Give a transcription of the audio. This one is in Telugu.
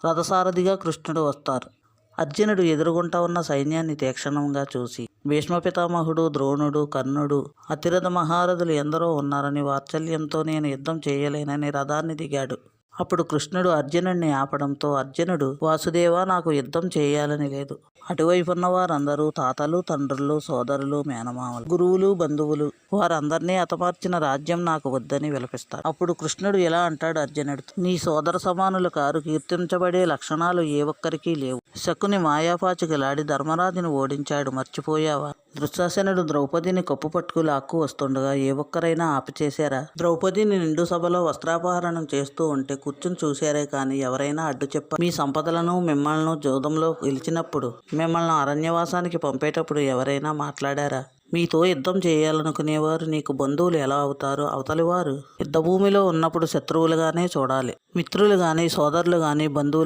రథసారథిగా కృష్ణుడు వస్తారు. అర్జునుడు ఎదురుగుంటా ఉన్న సైన్యాన్ని తీక్షణంగా చూసి భీష్మ పితామహుడు, ద్రోణుడు, కర్ణుడు, అతిరథ మహారథులు ఎందరో ఉన్నారని వాత్సల్యంతో నేను యుద్ధం చేయలేనని రథాన్ని దిగాడు. అప్పుడు కృష్ణుడు అర్జునుడిని ఆపడంతో అర్జునుడు, వాసుదేవా, నాకు యుద్ధం చేయాలని లేదు. అటువైపున్న వారందరూ తాతలు, తండ్రులు, సోదరులు, మేనమామలు, గురువులు, బంధువులు, వారందరినీ హతమార్చిన రాజ్యం నాకు వద్దని విలపిస్తాడు. అప్పుడు కృష్ణుడు ఇలా అంటాడు అర్జునుడితో, నీ సోదర సమానులు కారు కీర్తించబడే లక్షణాలు ఏ ఒక్కరికి లేవు. శకుని మాయాపాచికలాడి ధర్మరాజును ఓడించాడు, మర్చిపోయావా? దుశ్శాసనుడు ద్రౌపదిని కప్పు పట్టుకు లాక్కు వస్తుండగా ఏ ఒక్కరైనా ఆపిచేశారా? ద్రౌపదిని నిండు సభలో వస్త్రాపహరణం చేస్తూ ఉంటే కూర్చుని చూశారే కానీ ఎవరైనా అడ్డు చెప్పారు? మీ సంపదలను మిమ్మల్ని జూదంలో గెలిచినప్పుడు, మిమ్మల్ని అరణ్యవాసానికి పంపేటప్పుడు ఎవరైనా మాట్లాడారా? మీతో యుద్ధం చేయాలనుకునేవారు నీకు బంధువులు ఎలా అవుతారు? అవతలివారు యుద్ధభూమిలో ఉన్నప్పుడు శత్రువులుగానే చూడాలి. మిత్రులు గాని, సోదరులు గాని, బంధువులు